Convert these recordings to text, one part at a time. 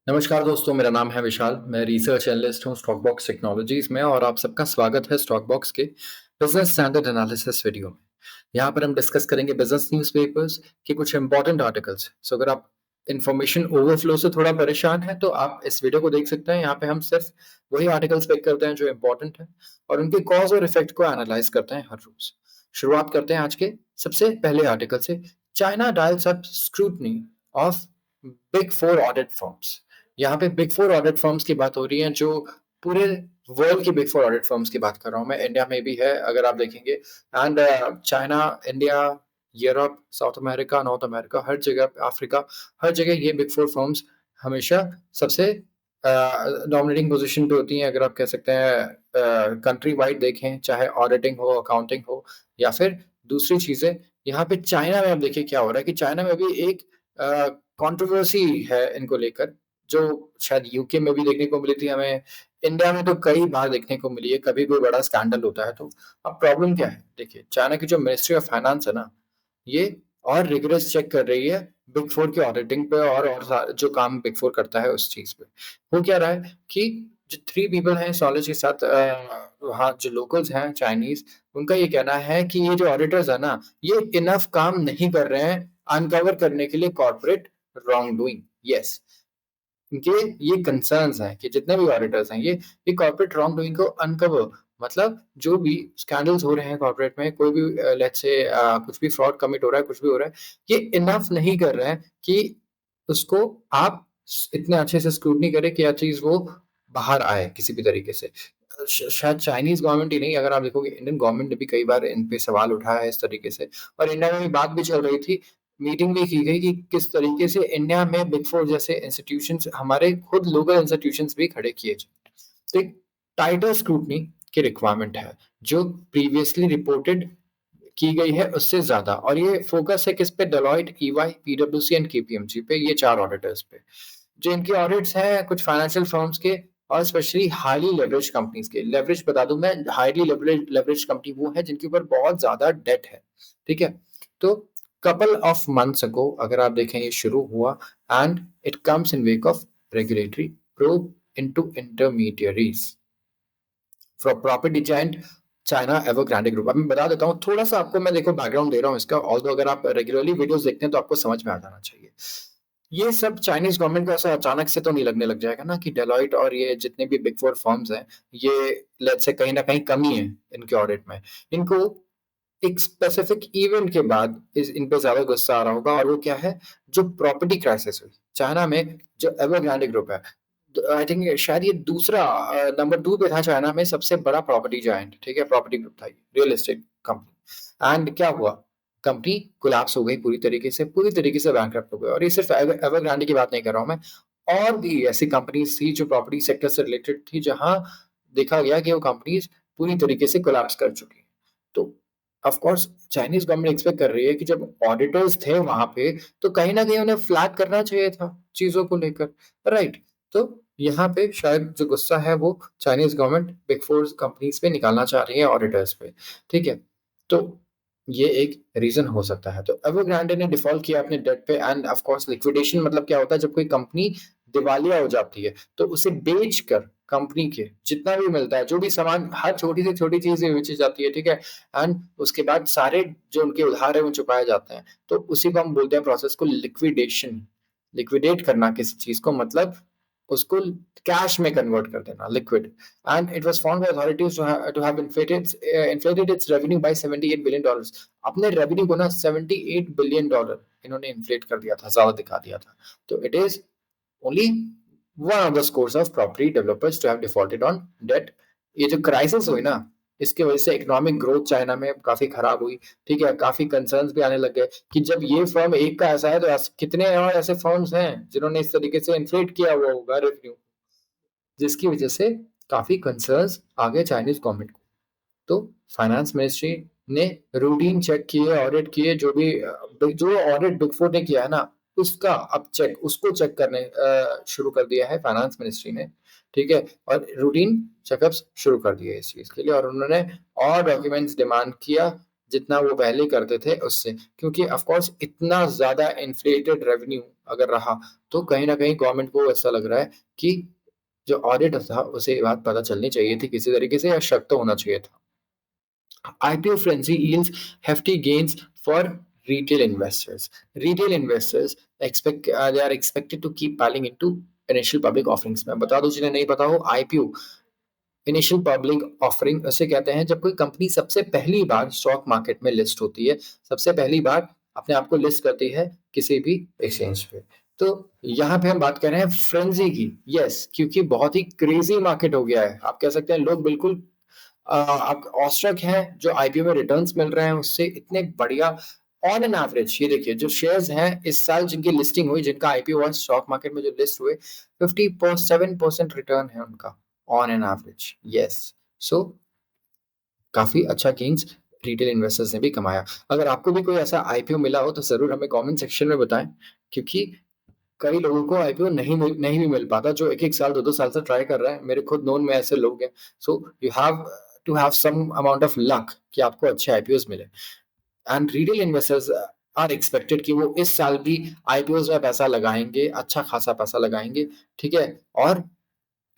नमस्कार दोस्तों, मेरा नाम है विशाल। मैं रिसर्च एनालिस्ट हूँ स्टॉक बॉक्स टेक्नोलॉजीज में और आप सबका स्वागत है स्टॉक बॉक्स के बिजनेस स्टैंडर्ड एनालिसिस वीडियो में। यहाँ पर हम डिस्कस करेंगे बिजनेस न्यूज़पेपर्स के कुछ इंपॉर्टेंट आर्टिकल्स। सो अगर आप इंफॉर्मेशन ओवरफ्लो से थोड़ा परेशान है तो आप इस वीडियो को देख सकते हैं। यहाँ पे हम सिर्फ वही आर्टिकल्स पिक करते हैं जो इंपॉर्टेंट है और उनके कॉज और इफेक्ट को एनालाइज करते हैं हर रोज। शुरुआत करते हैं आज के सबसे पहले आर्टिकल से। China dials up scrutiny of big four audit firms. यहाँ पे बिग फोर ऑडिट फर्म्स की बात हो रही है, जो पूरे वर्ल्ड की बिग फोर ऑडिट फर्म्स की बात कर रहा हूँ मैं। इंडिया में भी है अगर आप देखेंगे। And China, India, Europe, South America, North America, हर जगह, अफ्रीका, हर जगह ये बिग फोर फर्म्स हमेशा सबसे डोमिनेटिंग पोजीशन पे होती हैं। अगर आप कह सकते हैं कंट्री वाइड देखें, चाहे ऑडिटिंग हो, अकाउंटिंग हो या फिर दूसरी चीजें। यहाँ पे चाइना में आप देखिए क्या हो रहा है कि चाइना में भी एक कंट्रोवर्सी है इनको लेकर, जो शायद यूके में भी देखने को मिली थी हमें। इंडिया में तो कई बार देखने को मिली है, कभी कोई बड़ा स्कैंडल होता है तो। अब प्रॉब्लम क्या है, देखिए चाइना की जो मिनिस्ट्री ऑफ फाइनेंस है ना, ये और रिगरस चेक कर रही है बिग फोर की ऑडिटिंग पे और जो काम बिग फोर करता है उस चीज पे। हो क्या रहा है कि जो थ्री पीपल हैं इस नॉलेज के साथ, वहाँ जो लोकल्स हैं चाइनीज, उनका ये कहना है कि ये जो ऑडिटर्स है ना, ये इनफ काम नहीं कर रहे हैं अनकवर करने के लिए कॉर्पोरेट रॉन्ग डूइंग। यस, इनके ये कंसर्न्स हैं कि जितने भी ऑडिटर्स हैं ये कॉर्पोरेट रॉन्ग डूइंग को अनकवर, मतलब जो भी स्कैंडल्स हो रहे हैं कॉर्पोरेट में, कोई भी लेट्स से कुछ भी फ्रॉड कमिट हो रहा है, कुछ भी हो रहा है, ये इनफ नहीं कर रहे हैं कि उसको आप इतने अच्छे से स्क्रूटनी करें कि यह चीज वो बाहर आए किसी भी तरीके से। शायद चाइनीज गवर्नमेंट ही नहीं, अगर आप देखोगे इंडियन गवर्नमेंट ने भी कई बार इन पे सवाल उठाया है इस तरीके से। और इंडिया में भी बात भी चल रही थी, मीटिंग भी की गई कि किस तरीके से इंडिया में बिग फोर जैसे इंस्टीट्यूशंस, हमारे खुद लोकल इंस्टीट्यूशंस भी खड़े किए जाए। तो एक टाइटर स्क्रूटनी की रिक्वायरमेंट है, जो प्रीवियसली रिपोर्टेड की गई है उससे ज्यादा। और ये फोकस है किस पे? डेलॉयट, ईवाई, पीडब्ल्यूसी एंड केपीएमजी पे, ये चार ऑडिटर्स पे। जो इनके ऑडिट्स हैं कुछ फाइनेंशियल फर्म्स के और स्पेशली हाईली लेवरेज कंपनीज के। लेवरेज बता दूं मैं, हाईली लेवरेज कंपनी वो है जिनके ऊपर बहुत ज्यादा डेट है। ठीक है, तो कपल ऑफ मंथ्स अगो अगर आप देखें ये शुरू हुआ, and it comes in wake of regulatory probe into intermediaries for property giant China Evergrande group. अब मैं बता देता हूँ थोड़ा सा आपको, मैं देखो बैकग्राउंड दे रहा हूँ इसका, ऑल्दो अगर आप रेगुलरली वीडियोस देखते हैं तो आपको समझ में आ जाना चाहिए। ये सब चाइनीज गवर्नमेंट को ऐसा अचानक से तो नहीं लगने लग जाएगा ना कि डेलॉइट और ये जितने भी बिग फोर फर्म्स हैं, ये लेट्स से कहीं ना कहीं कमी है इनके ऑडिट में। इनको एक स्पेसिफिक इवेंट के बाद इन पे ज्यादा गुस्सा आ रहा होगा, और वो क्या है? जो प्रॉपर्टी क्राइसिस हुई चाइना में, जो एवरग्रांडे ग्रुप है, आई थिंक शायद ये दूसरा नंबर 2 पे था चाइना में सबसे बड़ा प्रॉपर्टी जायंट। ठीक है, प्रॉपर्टी ग्रुप था ये, रियल एस्टेट कंपनी। एंड क्या हुआ? कंपनी कोलैप्स हो गई पूरी तरीके से बैंकरप्ट हो गई। और ये सिर्फ एवरग्रांडे की बात नहीं कर रहा हूँ मैं, और भी ऐसी कंपनीज थी जो प्रॉपर्टी सेक्टर से रिलेटेड थी, जहां देखा गया कि वो कंपनीज पूरी तरीके से कोलैप्स कर चुकी हैं। तो of course Chinese government expect कर रही है कि जब ऑडिटर्स थे वहां पे, तो कहीं ना कहीं उन्हें फ्लैग करना चाहिए था चीजों को लेकर, राइट? तो यहाँ पे शायद जो गुस्सा है वो Chinese government big four companies पे निकालना चाह रही है, ऑडिटर्स पे। ठीक है, तो ये एक रीजन हो सकता है। तो एवरग्रांडे ने डिफॉल्ट किया अपने डेट पे, एंड ऑफ कोर्स लिक्विडेशन मतलब क्या होता है? जब कोई कंपनी दिवालिया हो जाती है तो उसे बेच कर कंपनी के जितना भी मिलता है, जो भी सामान, हर छोटी से छोटी चीज बेची जाती है, ठीक है, एंड उसके बाद सारे जो उनके उधार है वो चुकाए जाते हैं। तो उसी को हम बोलते हैं प्रोसेस को लिक्विडेशन। लिक्विडेट करना किसी चीज को, मतलब उसको कैश में कन्वर्ट कर देना, liquid. And it was found by authorities to have inflated its revenue by 78 billion dollars. अपने रेवेन्यू को ना 78 बिलियन डॉलर इन्होंने इन्फ्लेट कर दिया था, ज्यादा दिखा दिया था। तो it is only one of the scores of property developers to have defaulted on debt. ये जो क्राइसिस हुई ना, इसके वजह से इकोनॉमिक ग्रोथ चाइना में काफी खराब हुई। ठीक है, काफी कंसर्न्स भी आने लग गए कि जब ये फर्म एक का ऐसा है तो कितने और ऐसे फर्म्स हैं जिन्होंने इस तरीके से इन्फ्लेट किया हुआ होगा रेवेन्यू, जिसकी वजह से काफी कंसर्न्स आ गए चाइनीज गवर्नमेंट को। तो फाइनेंस मिनिस्ट्री ने रूटीन चेक किए, ऑडिट किए, जो ऑडिट बिग फोर ने किया है ना, उसका अब उसको चेक करने शुरू कर दिया है फाइनेंस मिनिस्ट्री ने। ठीक है, और रूटीन चेकअप्स शुरू कर दिए इस चीज के लिए, और उन्होंने और डॉक्यूमेंट्स डिमांड किया जितना वो पहले करते थे उससे, क्योंकि ऑफ कोर्स इतना ज़्यादा इन्फ्लेटेड रेवेन्यू अगर रहा, तो कहीं न कहीं गवर्नमेंट को ऐसा लग रहा है कि जो ऑडिटर था उसे ये बात पता चलनी चाहिए थी किसी तरीके से, या शक तो होना चाहिए था। IPO frenzy yields hefty gains for retail investors. Retail investors they are expected to keep piling into initial public offerings. मैं बता दूं जिन्हें नहीं पता हो, IPO इनिशियल पब्लिक ऑफरिंग उसे कहते हैं जब कोई कंपनी सबसे पहली बार स्टॉक मार्केट में लिस्ट होती है, सबसे पहली बार अपने आप को लिस्ट करती है किसी भी एक्सचेंज पे। तो यहाँ पे हम बात कर रहे हैं फ्रेंजी की, यस, क्योंकि बहुत ही क्रेजी मार्केट हो गया है। आप कह सकते हैं लोग बिल्कुल आप ऑस्ट्रक हैं जो आईपीओ में रिटर्न्स मिल रहे हैं उससे इतने बढ़िया। ऑन एन एवरेज ये देखिए जो शेयर्स हैं इस साल जिनकी लिस्टिंग हुई, जिनका आईपीओ हुआ स्टॉक मार्केट में जो लिस्ट हुए, 57% रिटर्न है उनका ऑन एन एवरेज। यस, सो काफी अच्छा गेन्स रिटेल इन्वेस्टर्स ने भी कमाया। अगर आपको भी कोई ऐसा आईपीओ मिला हो तो जरूर हमें कमेंट सेक्शन में बताएं, क्योंकि कई लोगों को आईपीओ नहीं भी मिल पाता जो एक एक साल दो दो साल से ट्राई कर रहे हैं। मेरे खुद नोन में ऐसे लोग हैं। So you have to have some amount of luck कि आपको अच्छे आईपीओ मिले। And retail investors are expected कि वो इस साल भी आईपीओ में पैसा लगाएंगे, अच्छा खासा पैसा लगाएंगे। ठीक है, और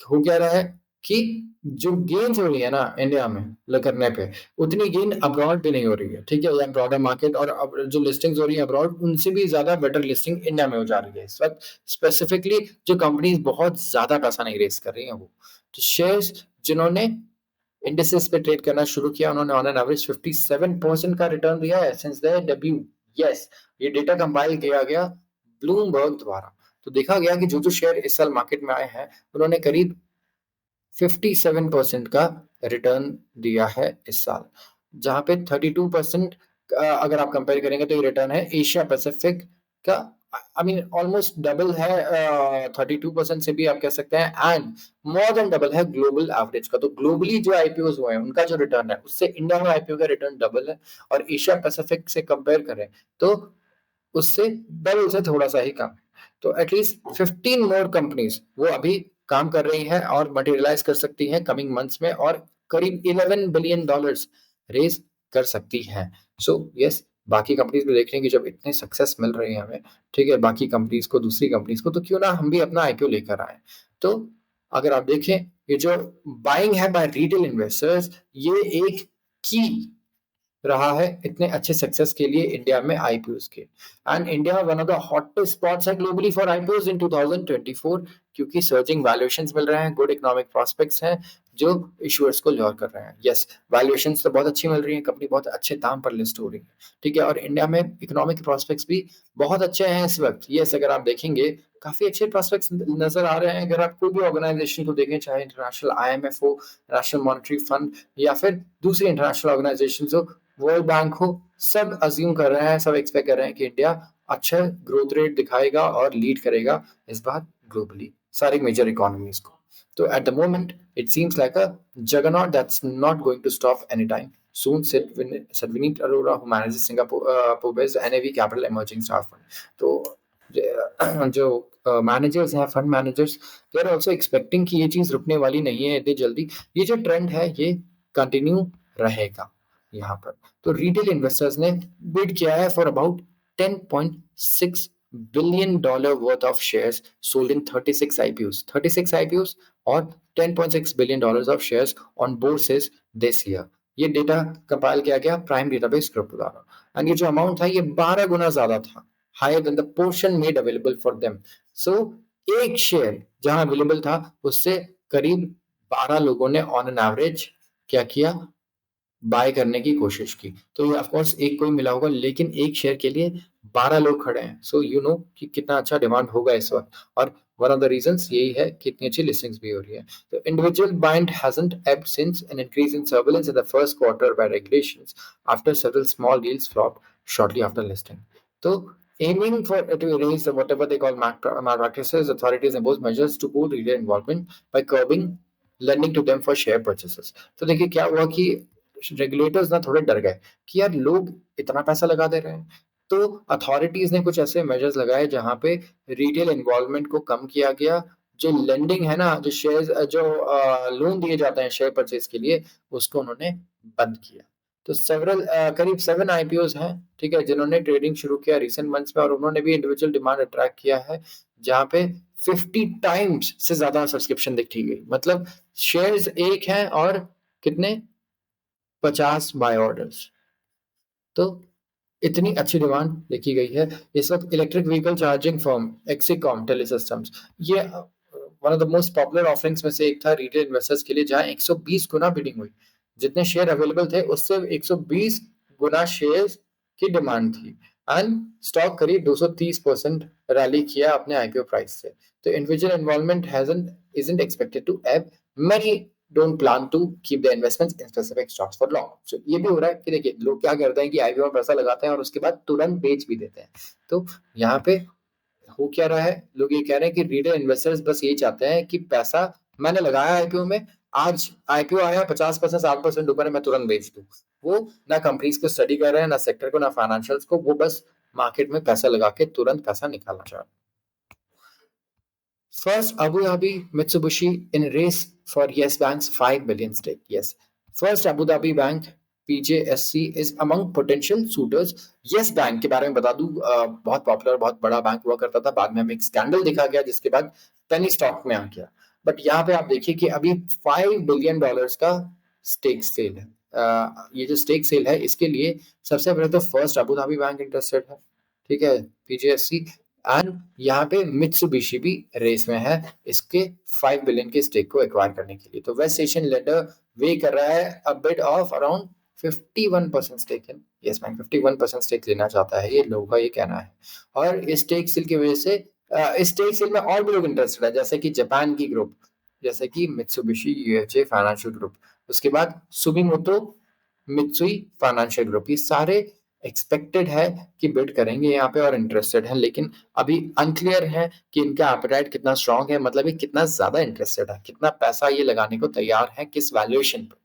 हो क्या रहा है कि जो गेन्स हो रही है ना इंडिया में करने पे, उतनी गेन अब्रॉड भी नहीं हो रही है। ठीक है, या ब्रॉडर मार्केट और अब जो लिस्टिंग्स हो रही है अब्रॉड, उनसे भी ज्यादा बेटर लिस्टिंग इंडिया में हो जा रही है इस वक्त। स्पेसिफिकली जो कंपनीज बहुत ज्यादा पैसा नहीं रेस कर रही है, वो तो शेयर्स जिन्होंने इंडिसेस पे ट्रेड करना शुरू किया, उन्होंने ऑन एन एवरेज 57% का रिटर्न दिया है सिंस देयर डेब्यू। यस, ये डेटा कंपाइल किया गया ब्लूमबर्ग द्वारा। तो देखा गया कि जो जो शेयर इस साल मार्केट में आए हैं उन्होंने करीब 57% का रिटर्न दिया है इस साल, जहां पे 32% अगर आप कंपेयर करेंगे तो ये रिटर्न है एशिया पैसिफिक का। आई मीन ऑलमोस्ट डबल है, 32% से भी आप कह सकते हैं, एंड मोर देन डबल है ग्लोबल एवरेज का। तो ग्लोबली जो आईपीओ हुए हैं उनका जो रिटर्न है उससे इंडिया में आईपीओ का रिटर्न डबल है, और एशिया पैसिफिक से कंपेयर करें तो उससे डबल से थोड़ा सा ही कम। तो एटलीस्ट 15 मोर कंपनीज वो अभी काम कर रही हैं और मटेरियलाइज कर सकती हैं कमिंग मंथ्स में, और करीब $11 बिलियन रेज कर सकती हैं। सो यस, बाकी कंपनीज भी देख रही हैं कि जब इतने सक्सेस मिल रही है हमें, ठीक है, बाकी कंपनीज को, दूसरी कंपनीज को, तो क्यों ना हम भी अपना आईपीओ लेकर आए। तो अगर आप देखें, ये जो बाइंग है बाय रिटेल इन्वेस्टर्स, ये एक की रहा है इतने अच्छे सक्सेस के लिए इंडिया में आईपीओस के। And India one of the hottest spots है ग्लोबली फॉर आईपीओस इन 2024, क्योंकि सर्जिंग वैल्यूएशंस मिल रहे हैं, गुड इकोनॉमिक प्रोस्पेक्ट्स हैं जो इशूअर्स को ल्योर कर रहे हैं। यस, वैल्यूएशंस तो बहुत अच्छी मिल रही है, कंपनी बहुत अच्छे दाम पर लिस्ट हो रही है। ठीक है, और इंडिया में इकोनॉमिक प्रोस्पेक्ट्स भी बहुत अच्छे हैं इस वक्त। यस, अगर आप देखेंगे काफी अच्छे प्रोस्पेक्ट्स नजर आ रहे हैं। अगर आप कोई भी ऑर्गेनाइजेशन को देखें, चाहे इंटरनेशनल आईएमएफ हो, नेशनल मॉनेटरी फंड, या फिर दूसरी इंटरनेशनल ऑर्गेनाइजेशन हो, वर्ल्ड बैंक हो, सब अज्यूम कर रहे हैं, सब एक्सपेक्ट कर रहे हैं कि इंडिया अच्छा ग्रोथ रेट दिखाएगा और लीड करेगा इस बार ग्लोबली सारी मेजर इकोनॉमीज को। तो at the moment it seems like a juggernaut that's not going to stop anytime soon, said Vineet Arora, who manages Singapore-based NAV Capital Emerging Star Fund. तो जो managers हैं, fund managers, they are also expecting कि ये चीज रुकने वाली नहीं है इतनी जल्दी। ये जो ट्रेंड है ये कंटिन्यू रहेगा यहाँ पर। तो रिटेल इन्वेस्टर्स ने बिड किया है for about $10.6 billion worth of shares sold in 36 IPOs, 36 IPOs, और $10.6 billion of shares on bourses this year. ये डेटा कंपाइल किया गया प्राइम डेटाबेस ग्रुप द्वारा, एंड ये जो अमाउंट था ये 12 गुना ज्यादा था, higher than the portion made available for them. So एक शेयर जहां अवेलेबल था उससे करीब 12 लोगों ने ऑन एन एवरेज क्या किया, बाय करने की कोशिश की। तो ये ऑफ कोर्स एक को ही मिला होगा, लेकिन एक शेयर के लिए 12 लोग खड़े हैं। सो यू नो कि कितना अच्छा डिमांड होगा इस वक्त, और वन ऑफ द रीजंस यही है कि इतनी अच्छी लिस्टिंग्स भी हो रही है। तो individual bind hasn't ebbed since an increase in surveillance in the first quarter by regulations after several small deals flopped shortly after listing. तो aiming for to erase whatever they call malpractices, authorities impose measures to cool retail involvement by curbing lending to them for share purchases. तो देखिए क्या हुआ कि regulators ना थोड़े डर गए कि यार लोग इतना पैसा लगा दे रहे हैं, तो अथॉरिटीज ने कुछ ऐसे मेजर्स लगाए जहां पे रिटेल इन्वॉल्वमेंट को कम किया गया। जो लेंडिंग है ना, जो शेयर जो लोन दिए जाते हैं शेयर परचेज के लिए, उसको उन्होंने बंद किया। तो करीब 7 आईपीओज हैं, ठीक है, जिन्होंने ट्रेडिंग शुरू किया रिसेंट मंथ्स में, और उन्होंने भी इंडिविजुअल डिमांड अट्रैक्ट किया है, जहां पे 50 टाइम्स से ज्यादा सब्सक्रिप्शन देखी गई। मतलब शेयर्स एक हैं और कितने 50 बाय ऑर्डर्स। तो इतनी अच्छी डिमांड देखी गई है। इस वक्त इलेक्ट्रिक व्हीकल चार्जिंग फर्म एक्सीकॉम टेलीसिस्टम्स, ये one of the most popular offerings में से एक था रिटेल इन्वेस्टर्स के लिए, जहां 120 गुना बिडिंग हुई। जितने शेयर अवेलेबल थे उससे 120 गुना शेयर्स की डिमांड थी, एंड स्टॉक करीब 230% रैली किया अपने आईपीओ प्राइस से। तो individual involvement hasn't isn't expected to ebb. Many don't plan to keep their investments in specific stocks for long. So ये भी हो रहा है कि देखिए लोग क्या करते हैं कि आईपीओ में पैसा लगाते हैं और उसके बाद तुरंत बेच भी देते हैं। तो यहाँ पे हो क्या रहा है, लोग ये कह रहे हैं कि रिटेल इन्वेस्टर्स बस यही चाहते हैं कि पैसा मैंने लगाया आईपीओ में, आज आईपीओ आया 50% 60% ऊपर है, मैं तुरंत बेच दूं। वो ना कंपनीज को स्टडी कर रहे हैं, ना सेक्टर को, ना फाइनेंशियल्स को, वो बस मार्केट में पैसा लगा के तुरंत पैसा निकालना चाह रहे हैं। First, Abu Dhabi Mitsubishi in race for Yes Bank's 5 billion stake. Yes. First Abu Dhabi Bank PJSC is among potential suitors. Yes Bank के बारे में बता दूं, बहुत पॉपुलर, बहुत बड़ा बैंक हुआ करता था, बाद में हमें एक स्कैंडल देखा गया जिसके बाद पेनी स्टॉक में आ गया। बट यहाँ पे आप देखिए कि अभी $5 बिलियन का स्टेक सेल है। ये जो स्टेक सेल है इसके लिए सबसे पहले तो first Abu Dhabi bank interested है, ठीक है, पीजेएससी, एंड यहाँ पे मित्सुबिशी भी रेस में है इसके 5 बिलियन के स्टेक को एक्वायर करने के लिए। तो वेस्ट एशियन लेटर वे कर रहा है a bid of around 51% stake in Yes Bank. 51% stake लेना चाहता है, ये लोगों का ये कहना है। और इस स्टेक सेल की वजह से इस स्टेक सेल में और भी लोग इंटरेस्टेड है, जैसे कि जापान की ग्रुप, जैसे कि मित्सुबिशी यूएचए फाइनेंशियल ग्रुप, उसके बाद सुमिमोटो मित्सुई फाइनेंशियल ग्रुप, ये सारे एक्सपेक्टेड है कि बिड करेंगे यहाँ पे और इंटरेस्टेड है, लेकिन अभी अनक्लियर है कि इनका एपेटाइट कितना स्ट्रांग है, मतलब ये कितना ज्यादा इंटरेस्टेड है, कितना पैसा ये लगाने को तैयार है, किस वैल्यूएशन पे।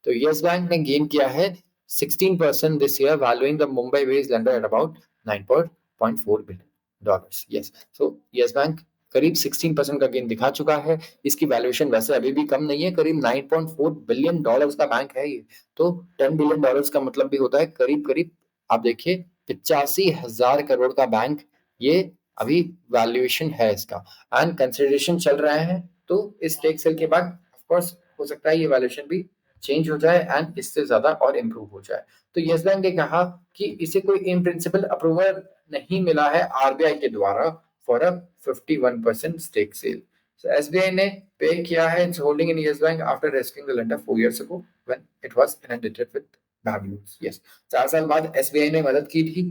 तो यस बैंक ने गेन किया है 16% this year, valuing the Mumbai based lender at about 9.4 billion dollars. Yes, so yes bank करीब 16% का गेन दिखा चुका है। इसकी वैल्यूएशन वैसे अभी भी कम नहीं है, करीब 9.4 बिलियन डॉलर्स का बैंक है ये। तो 10 बिलियन डॉलर्स का मतलब भी होता है करीब करीब, आप देखिए, 85,000 करोड़ का बैंक ये अभी वैल्यूएशन है इसका, एंड कंसिडरेशन चल रहे हैं। तो इस स्टेक सेल के बाद ऑफ कोर्स हो सकता है ये वैल्यूएशन भी चेंज हो जाए एंड इससे ज्यादा और इम्प्रूव हो जाए। तो यस बैंक ने कहा कि इसे कोई इन प्रिंसिपल अप्रूवल नहीं मिला है आरबीआई के द्वारा for a 51% stake sale. So SBI ने पे किया है its holding in Yes Bank after rescuing the lender 4 years ago when it was inundated with bad news. Yes, 4 साल बाद एसबीआई ने मदद की थी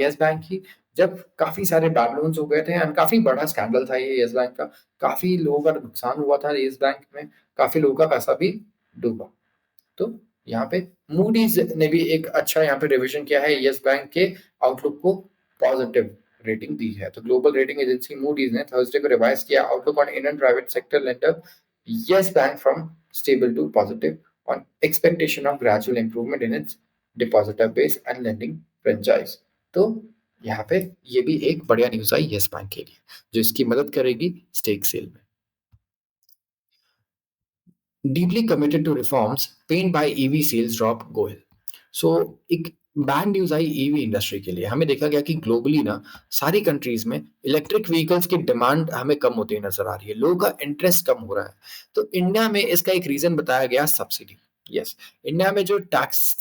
यस बैंक की, जब काफी सारे बैड लोन्स हो गए थे एंड काफी बड़ा स्कैंडल था ये यस बैंक का। काफी लोगों का नुकसान हुआ था यस बैंक में, काफी लोगों का पैसा भी डूबा। तो यहाँ पे मूडीज ने भी एक अच्छा यहाँ पे रिवीजन किया है यस बैंक के आउटलुक को, पॉजिटिव रेटिंग दी है। तो ग्लोबल रेटिंग एजेंसी मूडीज ने थर्सडे को रिवाइज किया outlook on Indian private sector lender Yes Bank from stable to positive on expectation of gradual improvement in its depositor base and lending franchise. तो यहाँ पे ये भी एक बढ़िया न्यूज आई यस बैंक के लिए, जो इसकी मदद करेगी स्टेक सेल में। Deeply committed to reforms, pained by EV sales drop Goel. So एक बैड न्यूज आई ईवी इंडस्ट्री के लिए। हमें देखा गया कि ग्लोबली ना सारी कंट्रीज में इलेक्ट्रिक व्हीकल्स की डिमांड हमें कम होती नजर आ रही है, लोगों का इंटरेस्ट कम हो रहा है। तो इंडिया में इसका एक रीजन बताया गया सब्सिडी। यस, इंडिया में जो टैक्स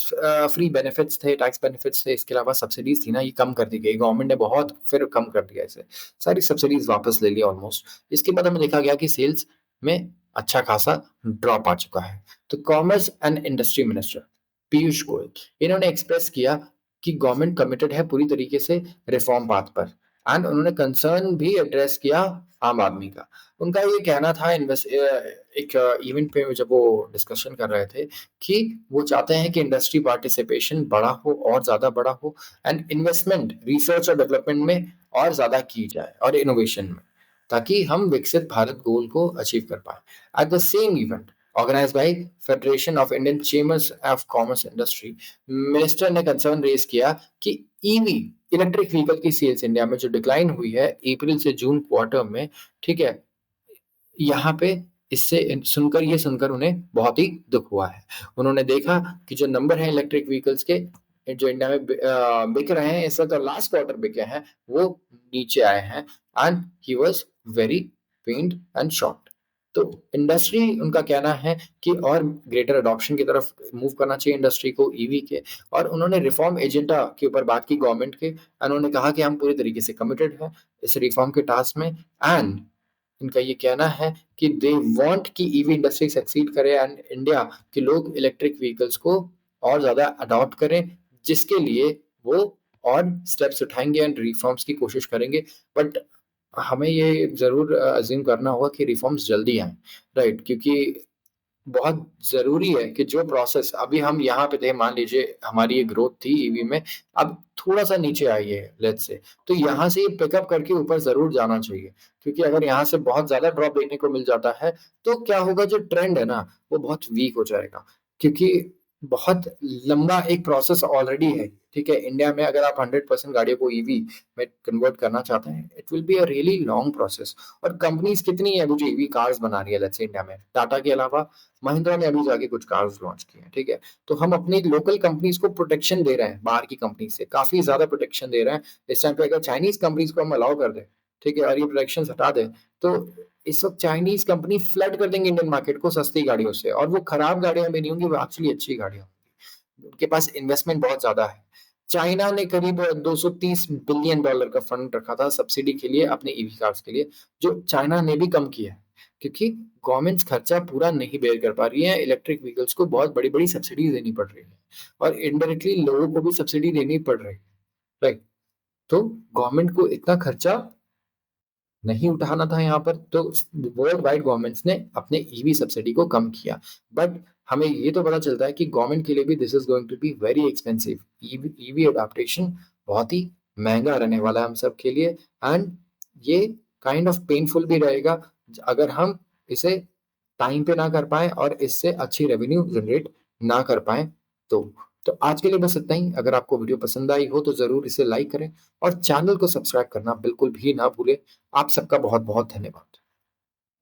फ्री बेनिफिट्स थे, टैक्स बेनिफिट्स थे, इसके अलावा सब्सिडीज थी ना, ये कम कर दी गई। गवर्नमेंट ने बहुत फिर कम कर दिया इसे, सारी सब्सिडीज वापस ले लिया ऑलमोस्ट। इसके बाद हमें देखा गया कि सेल्स में अच्छा खासा ड्रॉप आ चुका है। तो commerce and industry minister Piyush Goyal, इन्होंने एक्सप्रेस किया कि गवर्नमेंट कमिटेड है पूरी तरीके से रिफॉर्म पाथ पर, एंड उन्होंने कंसर्न भी एड्रेस किया आम आदमी का। उनका ये कहना था एक इवेंट पे जब वो डिस्कशन कर रहे थे कि वो चाहते हैं कि इंडस्ट्री पार्टिसिपेशन बड़ा हो और ज्यादा बड़ा हो, एंड इन्वेस्टमेंट रिसर्च और डेवलपमेंट में और ज्यादा की जाए और इनोवेशन में, ताकि हम विकसित भारत गोल को अचीव कर पाए। At the same event organized by Federation of Indian Chambers of Commerce Industry, minister ने कंसर्न रेज किया कि ईवी इलेक्ट्रिक व्हीकल की सेल्स इंडिया में जो डिक्लाइन हुई है अप्रैल से जून क्वार्टर में, ठीक है, यहाँ पे इससे सुनकर ये सुनकर उन्हें बहुत ही दुख हुआ है। उन्होंने देखा कि जो नंबर है इलेक्ट्रिक व्हीकल्स के जो इंडिया में बिक रहे हैं, इस वक्त लास्ट क्वार्टर बिके हैं, वो नीचे आए हैं and he was very pained and shocked. तो इंडस्ट्री, उनका कहना है कि और ग्रेटर अडॉप्शन की तरफ मूव करना चाहिए इंडस्ट्री को ईवी के, और उन्होंने रिफॉर्म एजेंडा के ऊपर बात की गवर्नमेंट के, उन्होंने कहा कि हम पूरी तरीके से कमिटेड हैं इस रिफॉर्म के टास्क में, एंड इनका ये कहना है कि दे वांट कि ईवी इंडस्ट्री सक्सीड करे एंड इंडिया के लोग इलेक्ट्रिक व्हीकल्स को और ज़्यादा अडॉप्ट करें, जिसके लिए वो और स्टेप्स उठाएंगे एंड रिफॉर्म्स की कोशिश करेंगे। बट हमें ये ज़रूर अज्यूम करना होगा कि रिफॉर्म्स जल्दी आएँ, राइट? क्योंकि बहुत ज़रूरी है कि जो प्रोसेस अभी हम यहाँ पे थे, मान लीजिए हमारी ये ग्रोथ थी ईवी में, अब थोड़ा-सा नीचे आई है लेट्स से, तो यहाँ से ये पिकअप करके ऊपर ज़रूर जाना चाहिए। क्योंकि अगर यहाँ से बहुत ज़्यादा ड्रॉप देखने को मिल जाता है, तो क्या होगा, जो ट्रेंड है ना, वो बहुत वीक हो जाएगा। क्योंकि बहुत लंबा एक प्रोसेस ऑलरेडी है, ठीक है? इंडिया में अगर आप 100% गाड़ियों को ईवी में कन्वर्ट करना चाहते हैं, it will be a really long process. और कंपनीज़ कितनी है वो जो ईवी कार्स बना रही है लेट्स से इंडिया में? टाटा के अलावा महिंद्रा ने अभी जाके कुछ कार्स लॉन्च किए हैं, ठीक है? तो हम अपनी लोकल कंपनीज को प्रोटेक्शन दे रहे हैं बाहर की कंपनी से, काफ़ी ज़्यादा प्रोटेक्शन दे रहे हैं। इस टाइम पे अगर चाइनीज़ कंपनीज को हम अलाउ कर दें, ठीक है? और ये प्रोटेक्शंस हटा दें, तो इस वक़्त चाइनीज़ कंपनी फ्लड कर देंगे इंडियन मार्केट को सस्ती गाड़ियों से, और वो खराब गाड़ियाँ भी नहीं होंगी, वो एक्चुअली अच्छी गाड़ियाँ होंगी। उनके पास इन्वेस्टमेंट बहुत ज़्यादा है। चाइना ने करीब $230 बिलियन का फंड रखा था सब्सिडी के लिए अपने ईवी कार्स के लिए, जो चाइना ने भी कम किया है। क्योंकि गवर्नमेंट्स खर्चा पूरा नहीं बेयर कर पा रही है, इलेक्ट्रिक व्हीकल्स को बहुत बड़ी-बड़ी सब्सिडीज़ देनी पड़ रही है, और इनडायरेक्टली लोगों को भी सब्सिडी देनी पड़ रही है, राइट? तो गवर्नमेंट को इतना खर्चा नहीं उठाना था यहाँ पर, तो वर्ल्ड वाइड गवर्नमेंट्स ने अपने ईवी सब्सिडी को कम किया। बट हमें ये तो पता चलता है कि गवर्नमेंट के लिए भी this is going to be very expensive. EV EV adoption बहुत ही महँगा रहने वाला है हम सब के लिए, एंड ये काइंड ऑफ पेनफुल भी रहेगा अगर हम इसे टाइम पे ना कर पाएँ और इससे अच्छी रेवेन्यू जनरेट ना कर पाएँ तो। तो आज के लिए बस इतना ही। अगर आपको वीडियो पसंद आई हो तो ज़रूर इसे लाइक करें और चैनल को सब्सक्राइब करना बिल्कुल भी ना भूलें। आप सबका बहुत-बहुत धन्यवाद।